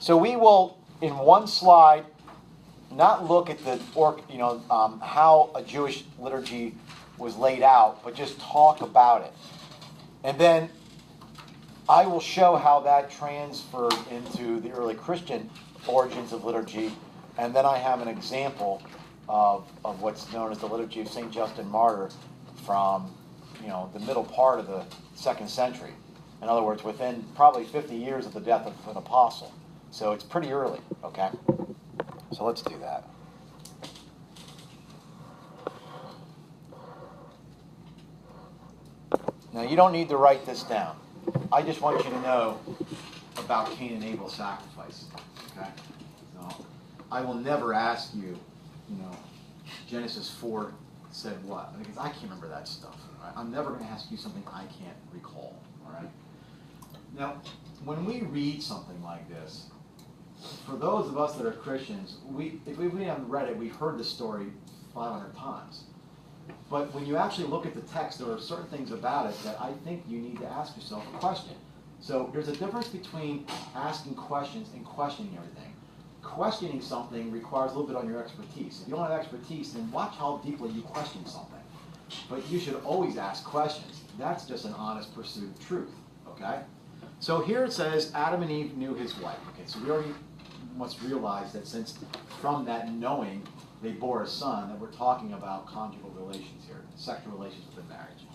So we will, in one slide, not look at the how a Jewish liturgy was laid out, but just talk about it. And then I will show how that transferred into the early Christian origins of liturgy, and then I have an example of what's known as the Liturgy of St. Justin Martyr from the middle part of the 2nd century. In other words, within probably 50 years of the death of an apostle. So it's pretty early, okay? So let's do that. Now, you don't need to write this down. I just want you to know about Cain and Abel's sacrifice, okay? So I will never ask you, Genesis 4 said what? Because I can't remember that stuff. Right? I'm never going to ask you something I can't recall, all right? Now, when we read something like this, for those of us that are Christians, if we haven't read it, we've heard the story 500 times. But when you actually look at the text, there are certain things about it that I think you need to ask yourself a question. So there's a difference between asking questions and questioning everything. Questioning something requires a little bit on your expertise. If you don't have expertise, then watch how deeply you question something. But you should always ask questions. That's just an honest pursuit of truth, okay? So here it says Adam and Eve knew his wife. Okay, so we already must realize that since from that knowing they bore a son, that we're talking about conjugal relations here, sexual relations within marriage.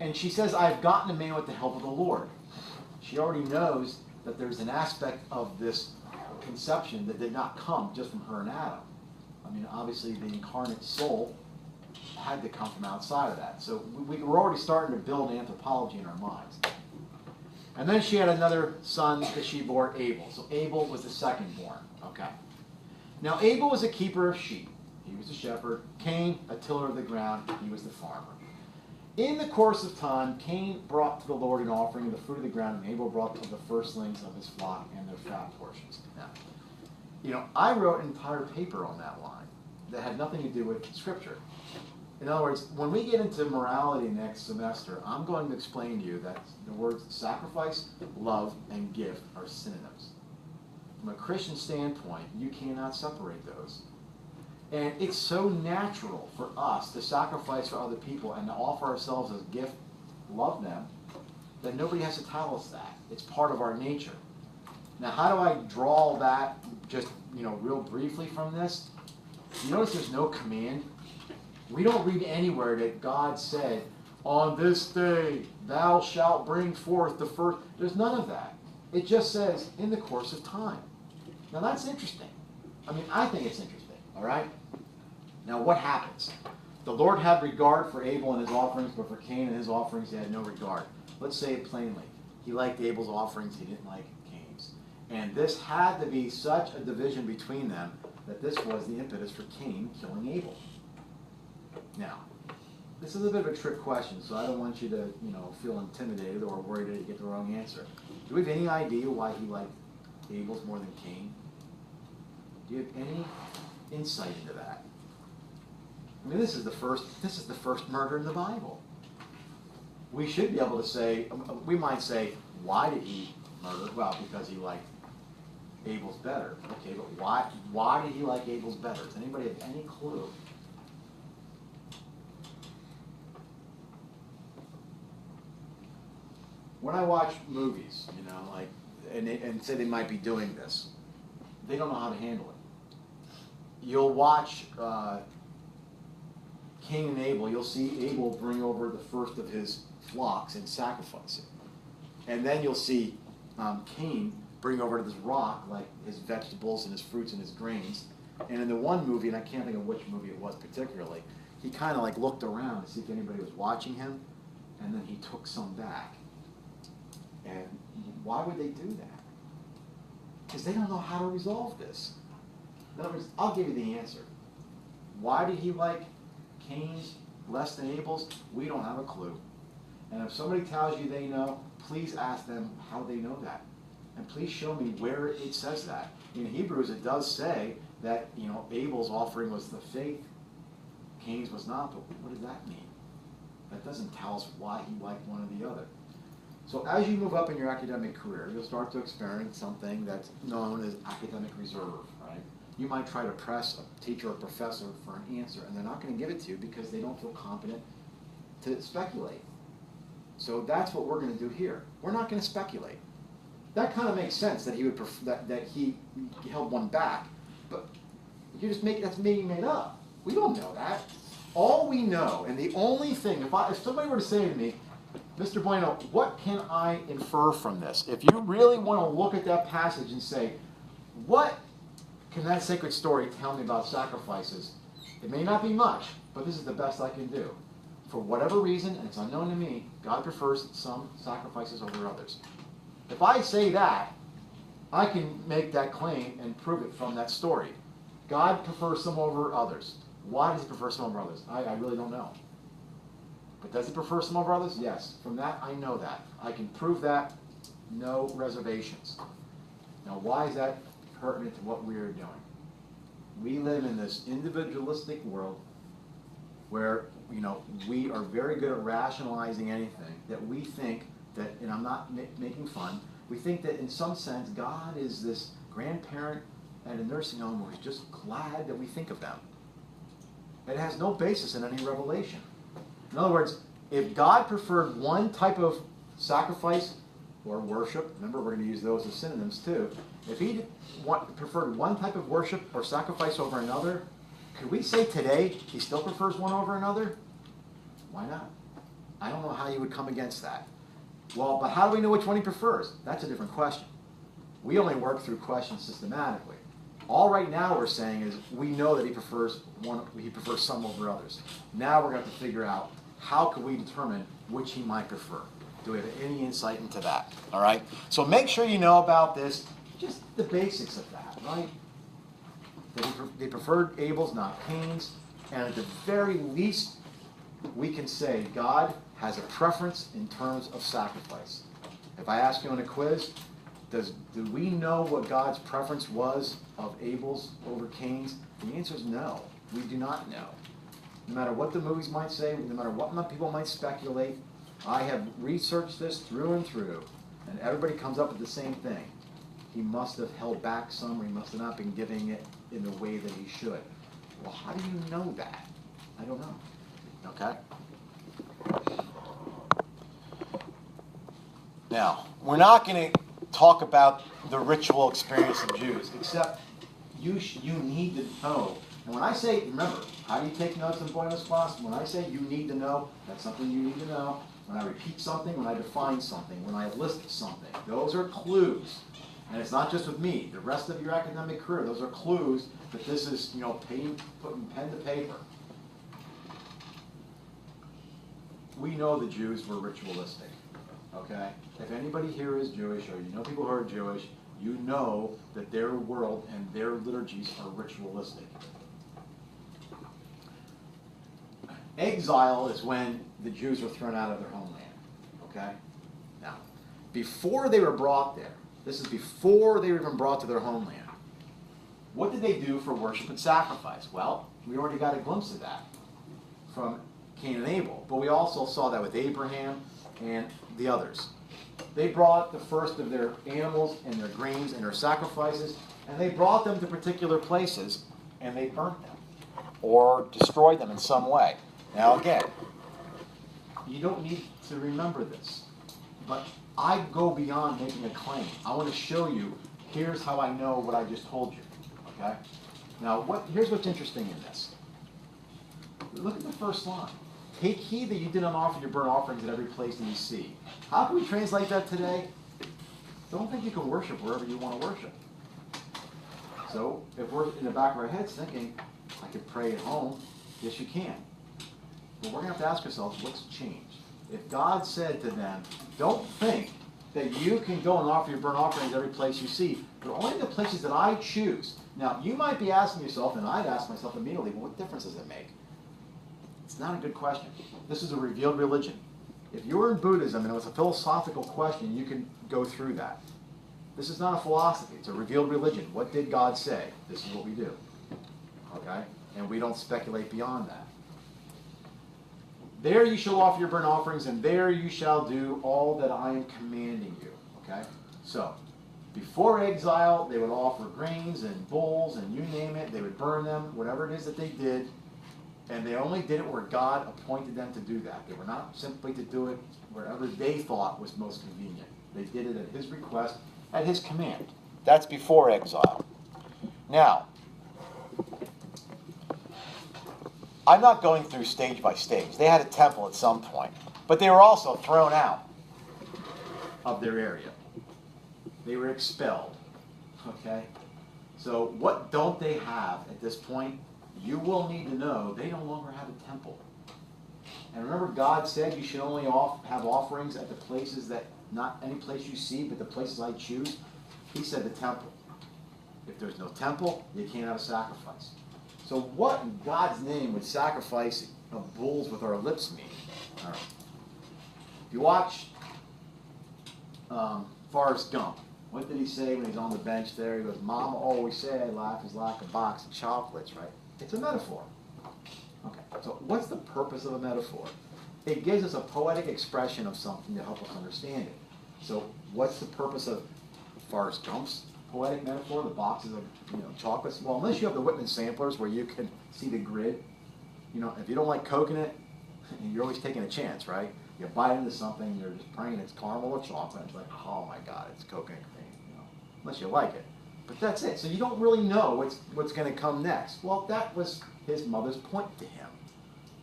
And she says, I've gotten a man with the help of the Lord. She already knows that there's an aspect of this conception that did not come just from her and Adam. I mean, obviously the incarnate soul had to come from outside of that. So we're already starting to build anthropology in our minds. And then she had another son that she bore, Abel. So Abel was the second born. Okay. Now Abel was a keeper of sheep. He was a shepherd. Cain, a tiller of the ground. He was the farmer. In the course of time, Cain brought to the Lord an offering of the fruit of the ground, and Abel brought of the firstlings of his flock and their fat portions. Now, I wrote an entire paper on that line that had nothing to do with Scripture. In other words, when we get into morality next semester, I'm going to explain to you that the words sacrifice, love, and gift are synonyms. From a Christian standpoint, you cannot separate those. And it's so natural for us to sacrifice for other people and to offer ourselves as a gift, love them, that nobody has to tell us that. It's part of our nature. Now, how do I draw that just, real briefly from this? You notice there's no command. We don't read anywhere that God said, on this day thou shalt bring forth the first. There's none of that. It just says, in the course of time. Now, that's interesting. I mean, I think it's interesting. All right? Now, what happens? The Lord had regard for Abel and his offerings, but for Cain and his offerings he had no regard. Let's say it plainly. He liked Abel's offerings, he didn't like Cain's. And this had to be such a division between them that this was the impetus for Cain killing Abel. Now, this is a bit of a trick question, so I don't want you to, feel intimidated or worried that you get the wrong answer. Do we have any idea why he liked Abel's more than Cain? Do you have any insight into that? I mean, this is the first murder in the Bible. We should be able to say, we might say, why did he murder? Well, because he liked Abel's better. Okay, but why did he like Abel's better? Does anybody have any clue? When I watch movies, and say they might be doing this, they don't know how to handle it. You'll watch Cain and Abel. You'll see Abel bring over the first of his flocks and sacrifice it. And then you'll see Cain bring over this rock, like his vegetables and his fruits and his grains. And in the one movie, and I can't think of which movie it was particularly, he kind of looked around to see if anybody was watching him, and then he took some back. And why would they do that? Because they don't know how to resolve this. In other words, I'll give you the answer. Why did he like Cain's less than Abel's? We don't have a clue. And if somebody tells you they know, please ask them how they know that. And please show me where it says that. In Hebrews, it does say that, Abel's offering was the faith, Cain's was not, but what does that mean? That doesn't tell us why he liked one or the other. So as you move up in your academic career, you'll start to experience something that's known as academic reserve, right? You might try to press a teacher or professor for an answer, and they're not going to give it to you because they don't feel competent to speculate. So that's what we're going to do here. We're not going to speculate. That kind of makes sense that he would that he held one back, but you just that's being made up. We don't know that. All we know, and the only thing, if somebody were to say to me, Mr. Bueno, what can I infer from this? If you really want to look at that passage and say, what can that sacred story tell me about sacrifices? It may not be much, but this is the best I can do. For whatever reason, and it's unknown to me, God prefers some sacrifices over others. If I say that, I can make that claim and prove it from that story. God prefers some over others. Why does he prefer some over others? I really don't know. But does he prefer some over others? Yes. From that, I know that. I can prove that, no reservations. Now, why is that pertinent to what we are doing? We live in this individualistic world where, we are very good at rationalizing anything, that we think that, and I'm not making fun, we think that in some sense God is this grandparent at a nursing home where he's just glad that we think of them. It has no basis in any revelation. In other words, if God preferred one type of sacrifice or worship, remember we're going to use those as synonyms too, if he preferred one type of worship or sacrifice over another, could we say today he still prefers one over another? Why not? I don't know how you would come against that. Well, but how do we know which one he prefers? That's a different question. We only work through questions systematically. All right now we're saying is we know that he prefers some over others. Now we're going to have to figure out how can we determine which he might prefer. Do we have any insight into that? All right? So make sure you know about this, just the basics of that, right? That they preferred Abel's, not Cain's. And at the very least, we can say God has a preference in terms of sacrifice. If I ask you in a quiz, do we know what God's preference was of Abel's over Cain's? The answer is no. We do not know. No matter what the movies might say, no matter what people might speculate, I have researched this through and through, and everybody comes up with the same thing. He must have held back some, or he must have not been giving it in the way that he should. Well, how do you know that? I don't know. Okay? Now, we're not going to talk about the ritual experience of Jews, except you need to know. And when I say, remember, how do you take notes in Buenos class? When I say you need to know, that's something you need to know. When I repeat something, when I define something, when I list something, those are clues. And it's not just with me. The rest of your academic career, those are clues that this is, putting pen to paper. We know the Jews were ritualistic. Okay? If anybody here is Jewish, or you know people who are Jewish, you know that their world and their liturgies are ritualistic. Exile is when the Jews were thrown out of their homeland. Okay? Now, before they were brought there, this is before they were even brought to their homeland, what did they do for worship and sacrifice? Well, we already got a glimpse of that from Cain and Abel, but we also saw that with Abraham and the others. They brought the first of their animals and their grains and their sacrifices, and they brought them to particular places, and they burnt them or destroyed them in some way. Now again, you don't need to remember this, but I go beyond making a claim. I want to show you, here's how I know what I just told you. Okay? Now, here's what's interesting in this. Look at the first line. Take heed that you do not offer your burnt offerings at every place that you see. How can we translate that today? Don't think you can worship wherever you want to worship. So, if we're in the back of our heads thinking, I could pray at home, yes you can. But we're going to have to ask ourselves, what's changed? If God said to them, don't think that you can go and offer your burnt offerings every place you see, but only the places that I choose. Now, you might be asking yourself, and I'd ask myself immediately, well, what difference does it make? It's not a good question. This is a revealed religion. If you were in Buddhism and it was a philosophical question, you can go through that. This is not a philosophy. It's a revealed religion. What did God say? This is what we do. Okay? And we don't speculate beyond that. There you shall offer your burnt offerings, and there you shall do all that I am commanding you. Okay? So, before exile, they would offer grains and bulls, and you name it. They would burn them, whatever it is that they did. And they only did it where God appointed them to do that. They were not simply to do it wherever they thought was most convenient. They did it at his request, at his command. That's before exile. Now, I'm not going through stage by stage. They had a temple at some point, but they were also thrown out of their area. They were expelled. Okay? So what don't they have at this point? You will need to know they no longer have a temple. And remember, God said you should only have offerings at the places that, not any place you see, but the places I choose. He said the temple. If there's no temple, you can't have a sacrifice. So what in God's name would sacrifice of bulls with our lips mean? All right. If you watch Forrest Gump, what did he say when he's on the bench there? He goes, Mama always said life is like a box of chocolates, right? It's a metaphor. Okay, so what's the purpose of a metaphor? It gives us a poetic expression of something to help us understand it. So what's the purpose of Forrest Gump's poetic metaphor, the boxes of chocolates? Well, unless you have the Whitman samplers where you can see the grid. If you don't like coconut, you're always taking a chance, right? You bite into something, you're just praying it's caramel or chocolate. It's like, oh my God, it's coconut cream. Unless you like it. But that's it. So you don't really know what's going to come next. Well, that was his mother's point to him.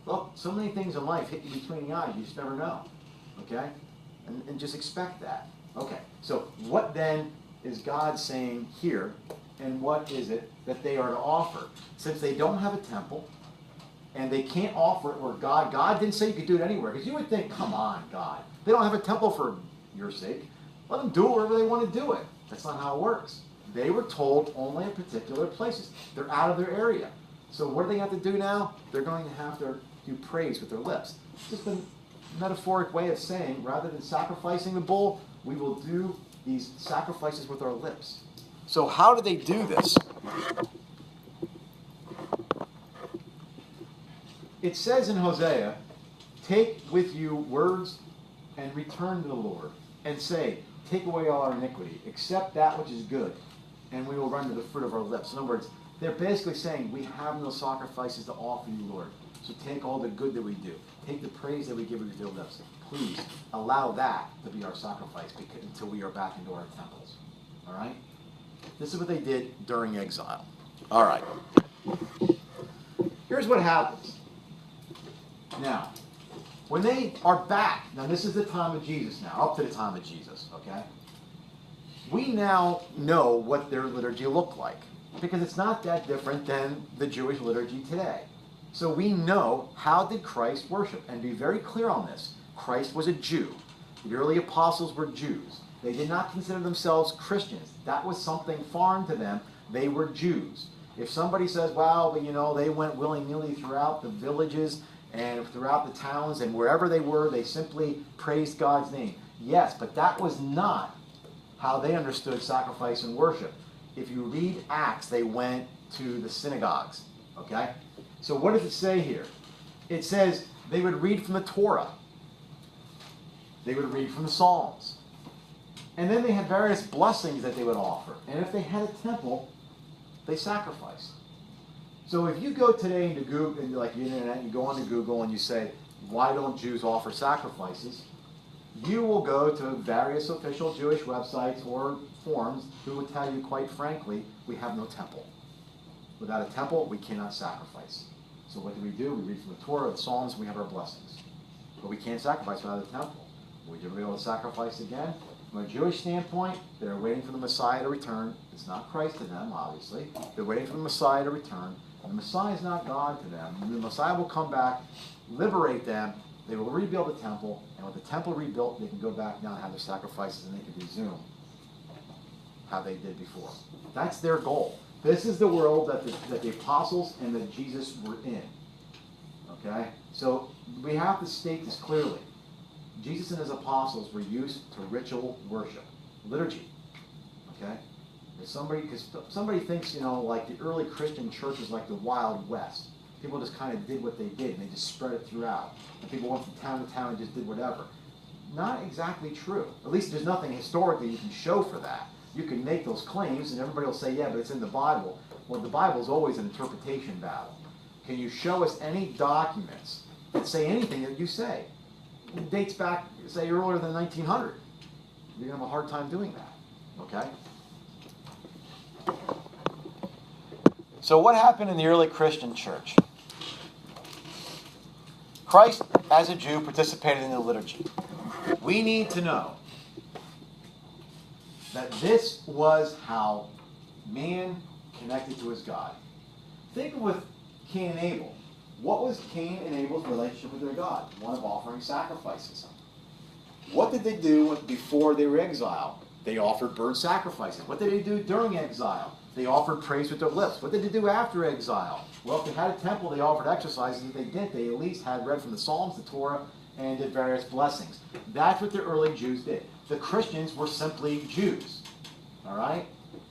Look, so many things in life hit you between the eyes, you just never know. Okay? And just expect that. Okay, so what then is God saying here, and what is it that they are to offer? Since they don't have a temple, and they can't offer it where God didn't say you could do it anywhere, because you would think, come on, God. They don't have a temple for your sake. Let them do it wherever they want to do it. That's not how it works. They were told only in particular places. They're out of their area. So what do they have to do now? They're going to have to do praise with their lips. It's just a metaphoric way of saying, rather than sacrificing the bull, we will do these sacrifices with our lips. So how do they do this? It says in Hosea, take with you words and return to the Lord, and say, take away all our iniquity, accept that which is good, and we will run to the fruit of our lips. In other words, they're basically saying, we have no sacrifices to offer you, Lord. So take all the good that we do. Take the praise that we give with your lips. Please allow that to be our sacrifice until we are back into our temples. All right? This is what they did during exile. All right. Here's what happens. Now, when they are back, now this is the time of Jesus now, up to the time of Jesus, okay? We now know what their liturgy looked like, because it's not that different than the Jewish liturgy today. So we know, how did Christ worship? And be very clear on this. Christ was a Jew. The early apostles were Jews. They did not consider themselves Christians. That was something foreign to them. They were Jews. If somebody says, well, they went willy-nilly throughout the villages and throughout the towns, and wherever they were, they simply praised God's name. Yes, but that was not how they understood sacrifice and worship. If you read Acts, they went to the synagogues. Okay? So what does it say here? It says they would read from the Torah. They would read from the Psalms. And then they had various blessings that they would offer. And if they had a temple, they sacrificed. So if you go today into Google, into like the internet, you go onto Google and you say, why don't Jews offer sacrifices? You will go to various official Jewish websites or forums who will tell you, quite frankly, we have no temple. Without a temple, we cannot sacrifice. So what do? We read from the Torah, the Psalms, and we have our blessings. But we can't sacrifice without a temple. Would you be able to sacrifice again? From a Jewish standpoint, they're waiting for the Messiah to return. It's not Christ to them, obviously. They're waiting for the Messiah to return. And the Messiah is not God to them. And the Messiah will come back, liberate them. They will rebuild the temple. And with the temple rebuilt, they can go back now and have their sacrifices, and they can resume how they did before. That's their goal. This is the world that the apostles and that Jesus were in. Okay? So we have to state this clearly. Jesus and his apostles were used to ritual worship, liturgy. Okay? Because somebody thinks, like the early Christian church was like the Wild West. People just kind of did what they did, and they just spread it throughout. And people went from town to town and just did whatever. Not exactly true. At least there's nothing historically you can show for that. You can make those claims, and everybody will say, yeah, but it's in the Bible. Well, the Bible is always an interpretation battle. Can you show us any documents that say anything that you say? It dates back, say, earlier than 1900. You're going to have a hard time doing that. Okay? So what happened in the early Christian church? Christ, as a Jew, participated in the liturgy. We need to know that this was how man connected to his God. Think with Cain and Abel. What was Cain and Abel's relationship with their God? One of offering sacrifices. What did they do before they were exiled? They offered burnt sacrifices. What did they do during exile? They offered praise with their lips. What did they do after exile? Well, if they had a temple, they offered exercises. If they didn't, they at least had read from the Psalms, the Torah, and did various blessings. That's what the early Jews did. The Christians were simply Jews. All right?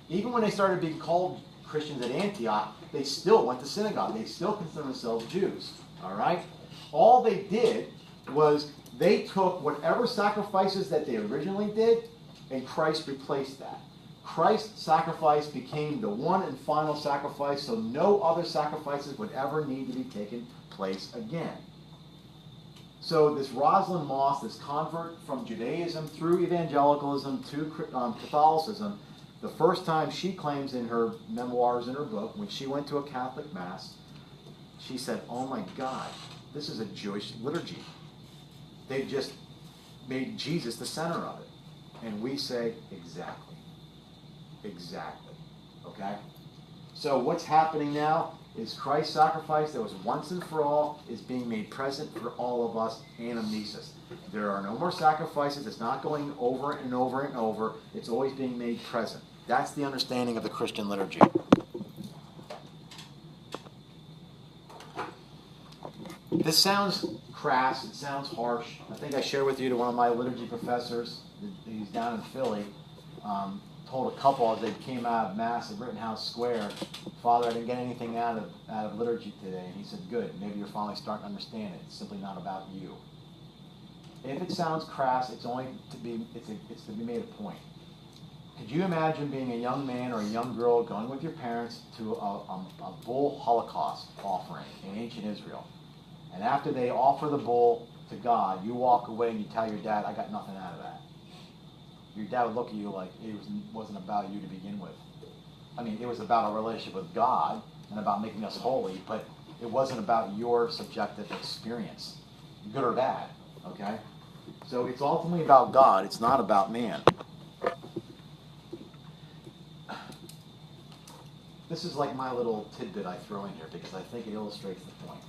Even when they started being called Christians at Antioch, they still went to synagogue. They still considered themselves Jews. All right? All they did was they took whatever sacrifices that they originally did, and Christ replaced that. Christ's sacrifice became the one and final sacrifice, so no other sacrifices would ever need to be taken place again. So this Rosalind Moss, this convert from Judaism through evangelicalism to Catholicism, the first time she claims in her memoirs, in her book, when she went to a Catholic Mass, she said, oh my God, this is a Jewish liturgy. They've just made Jesus the center of it. And we say, exactly. Exactly. Okay? So what's happening now is Christ's sacrifice that was once and for all is being made present for all of us, anamnesis. There are no more sacrifices. It's not going over and over and over. It's always being made present. That's the understanding of the Christian liturgy. This sounds crass. It sounds harsh. I think I shared with you to one of my liturgy professors. He's down in Philly. Told a couple as they came out of Mass at Rittenhouse Square, Father, I didn't get anything out of liturgy today. And he said, good, maybe you're finally starting to understand it. It's simply not about you. If it sounds crass, it's to be made a point. Could you imagine being a young man or a young girl going with your parents to a bull Holocaust offering in ancient Israel? And after they offer the bull to God, you walk away and you tell your dad, I got nothing out of that. Your dad would look at you like it wasn't about you to begin with. I mean, it was about a relationship with God and about making us holy, but it wasn't about your subjective experience, good or bad, okay? So it's ultimately about God. It's not about man. This is like my little tidbit I throw in here because I think it illustrates the point.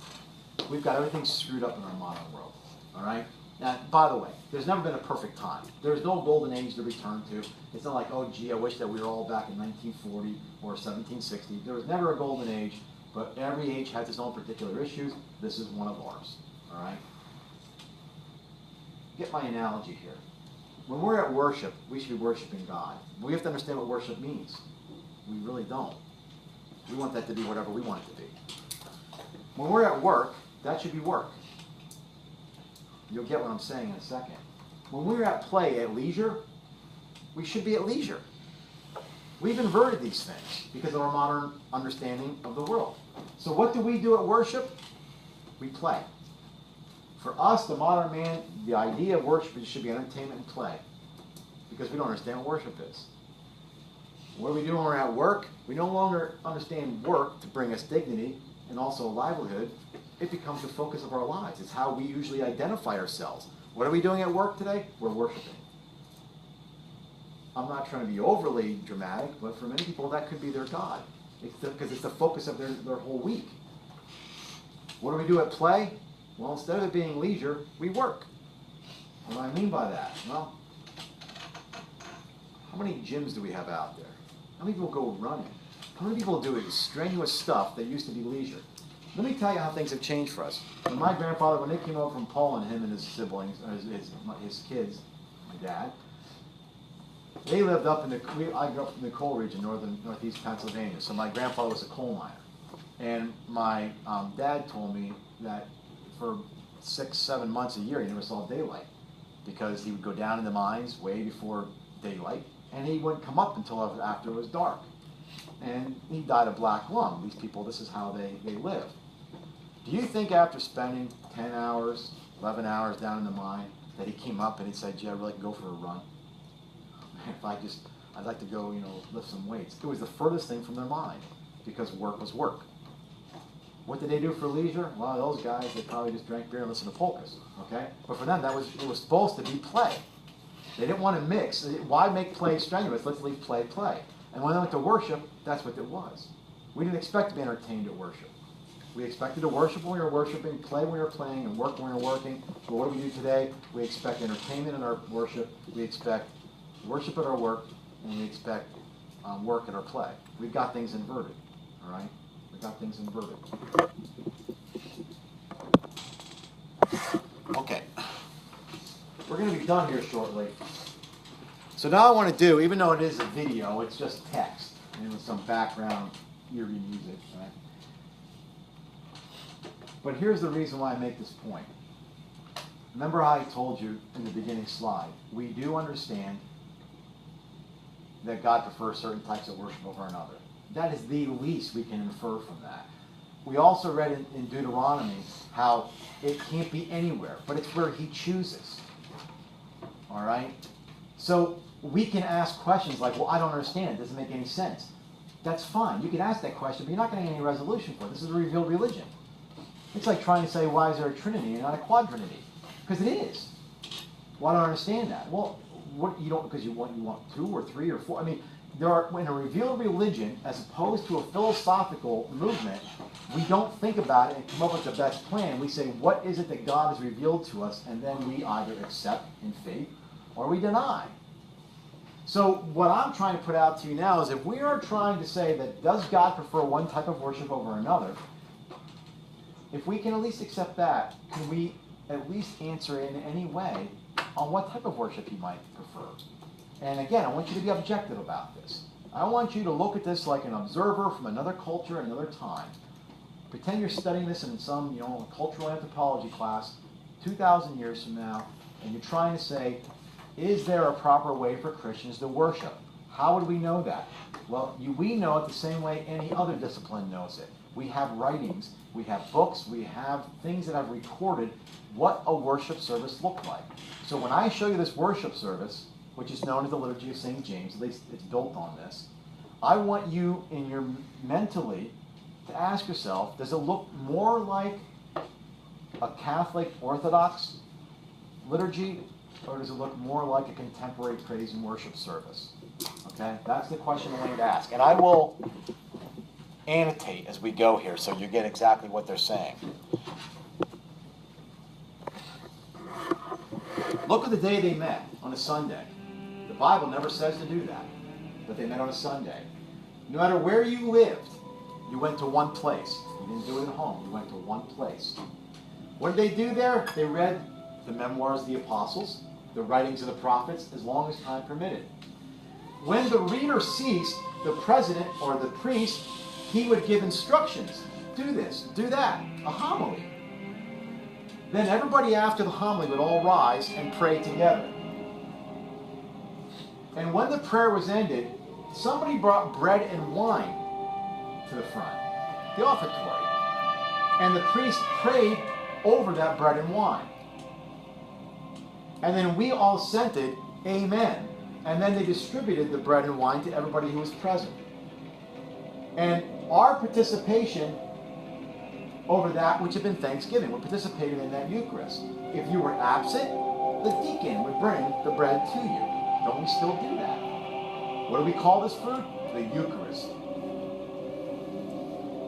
We've got everything screwed up in our modern world, all right? Now, by the way, there's never been a perfect time. There's no golden age to return to. It's not like, oh, gee, I wish that we were all back in 1940 or 1760. There was never a golden age, but every age has its own particular issues. This is one of ours, all right? Get my analogy here. When we're at worship, we should be worshiping God. We have to understand what worship means. We really don't. We want that to be whatever we want it to be. When we're at work, that should be work. You'll get what I'm saying in a second. When we're at play, at leisure, we should be at leisure. We've inverted these things because of our modern understanding of the world. So what do we do at worship? We play. For us, the modern man, the idea of worship should be entertainment and play because we don't understand what worship is. What do we do when we're at work? We no longer understand work to bring us dignity and also a livelihood. It becomes the focus of our lives. It's how we usually identify ourselves. What are we doing at work today? We're worshiping. I'm not trying to be overly dramatic, but for many people, that could be their God. Because it's the focus of their whole week. What do we do at play? Well, instead of it being leisure, we work. What do I mean by that? Well, how many gyms do we have out there? How many people go running? How many people do strenuous stuff that used to be leisure? Let me tell you how things have changed for us. When my grandfather, when they came over from Poland, him and his siblings, or his kids, my dad, they lived up in I grew up in the coal region, northeast Pennsylvania. So my grandfather was a coal miner. And my dad told me that for 6, 7 months a year, he never saw daylight because he would go down in the mines way before daylight, and he wouldn't come up until after it was dark. And he died of black lung. These people, this is how they live. Do you think after spending 10 hours, 11 hours down in the mine, that he came up and he said, "Gee, I really can go for a run? I'd like to go, lift some weights." It was the furthest thing from their mind because work was work. What did they do for leisure? Well, those guys, they probably just drank beer and listened to polkas, okay? But for them, it was supposed to be play. They didn't want to mix. Why make play strenuous? Let's leave play. And when they went to worship, that's what it was. We didn't expect to be entertained at worship. We expected to worship when we were worshiping, play when we were playing, and work when we were working. But what do we do today? We expect entertainment in our worship. We expect worship at our work, and we expect work at our play. We've got things inverted, all right? We've got things inverted. Okay. We're going to be done here shortly. So now I want to do, even though it is a video, it's just text and with some background eerie music, right? But here's the reason why I make this point. Remember how I told you in the beginning slide, we do understand that God prefers certain types of worship over another. That is the least we can infer from that. We also read in Deuteronomy how it can't be anywhere, but it's where he chooses. All right? So we can ask questions like, well, I don't understand. It doesn't make any sense. That's fine. You can ask that question, but you're not going to get any resolution for it. This is a revealed religion. It's like trying to say, why is there a trinity and not a quadrinity? Because it is. Well, I don't understand that. Well, because you want 2 or 3 or 4. I mean, there are, in a revealed religion, as opposed to a philosophical movement, we don't think about it and come up with the best plan. We say, what is it that God has revealed to us? And then we either accept in faith or we deny. So what I'm trying to put out to you now is if we are trying to say that does God prefer one type of worship over another, if we can at least accept that, can we at least answer in any way on what type of worship he might prefer? And again, I want you to be objective about this. I want you to look at this like an observer from another culture, another time. Pretend you're studying this in some, cultural anthropology class 2,000 years from now, and you're trying to say, is there a proper way for Christians to worship? How would we know that? Well, we know it the same way any other discipline knows it. We have writings, we have books, we have things that have recorded what a worship service looked like. So when I show you this worship service, which is known as the Liturgy of St. James, at least it's built on this, I want you mentally to ask yourself, does it look more like a Catholic Orthodox liturgy, or does it look more like a contemporary praise and worship service? Okay, that's the question I want you to ask. And I will annotate as we go here so you get exactly what they're saying. Look at the day they met, on a Sunday. The Bible never says to do that, but they met on a Sunday. No matter where you lived, you went to one place. You didn't do it at home. You went to one place. What did they do there? They read the memoirs of the apostles, the writings of the prophets, as long as time permitted. When the reader ceased, the president or the priest, he would give instructions. Do this, do that, a homily. Then everybody after the homily would all rise and pray together. And when the prayer was ended, somebody brought bread and wine to the front, the offertory. And the priest prayed over that bread and wine. And then we all assented, amen. And then they distributed the bread and wine to everybody who was present. And our participation over that which had been Thanksgiving, we're participating in that Eucharist. If you were absent, the deacon would bring the bread to you. Don't we still do that? What do we call this food? The Eucharist.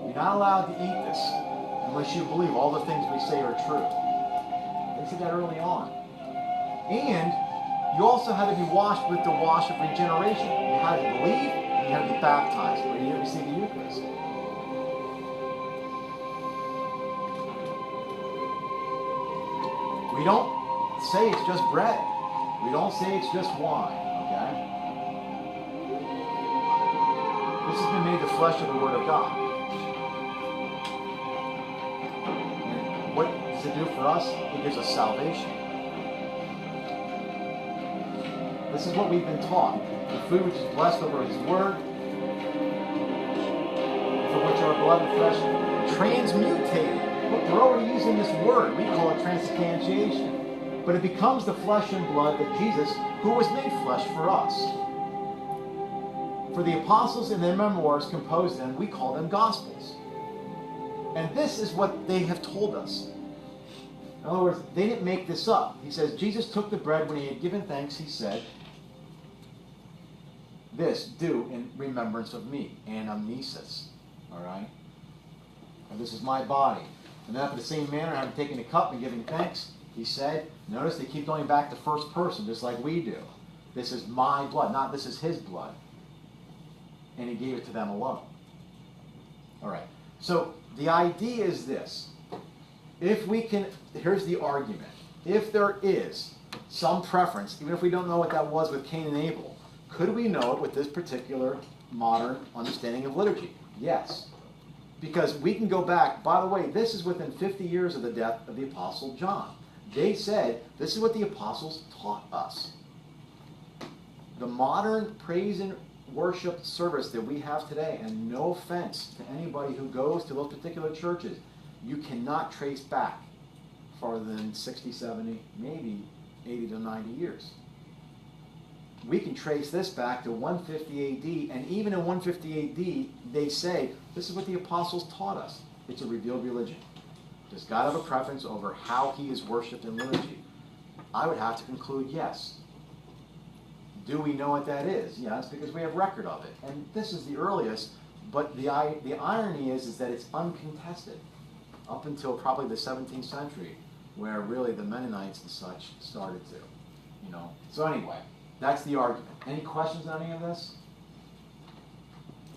You're not allowed to eat this unless you believe all the things we say are true. They said that early on. And you also had to be washed with the wash of regeneration. You had to believe and you had to be baptized, or you didn't receive the Eucharist. We don't say it's just bread. We don't say it's just wine, okay? This has been made the flesh of the Word of God. for us, it gives us salvation. This is what we've been taught. The food which is blessed over his word, for which our blood and flesh transmutated. Look, they're already using this word. We call it transubstantiation. But it becomes the flesh and blood that Jesus, who was made flesh for us. For the apostles in their memoirs composed them, we call them gospels. And this is what they have told us. In other words, they didn't make this up. He says, Jesus took the bread when he had given thanks, he said, this do in remembrance of me, anamnesis. All right? And this is my body. And then after the same manner, having taken a cup and giving thanks, he said, notice they keep going back to first person, just like we do. This is my blood, not this is his blood. And he gave it to them alone. All right. So the idea is this. If we can, here's the argument. If there is some preference, even if we don't know what that was with Cain and Abel, could we know it with this particular modern understanding of liturgy? Yes. Because we can go back, by the way, this is within 50 years of the death of the Apostle John. They said, this is what the apostles taught us. The modern praise and worship service that we have today, and no offense to anybody who goes to those particular churches, you cannot trace back farther than 60, 70, maybe 80 to 90 years. We can trace this back to 150 AD, and even in 150 AD, they say, this is what the apostles taught us. It's a revealed religion. Does God have a preference over how he is worshipped in liturgy? I would have to conclude yes. Do we know what that is? Yes, because we have record of it. And this is the earliest, but the irony is that it's uncontested up until probably the 17th century, where really the Mennonites and such started to, So anyway, that's the argument. Any questions on any of this?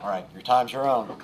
All right, your time's your own.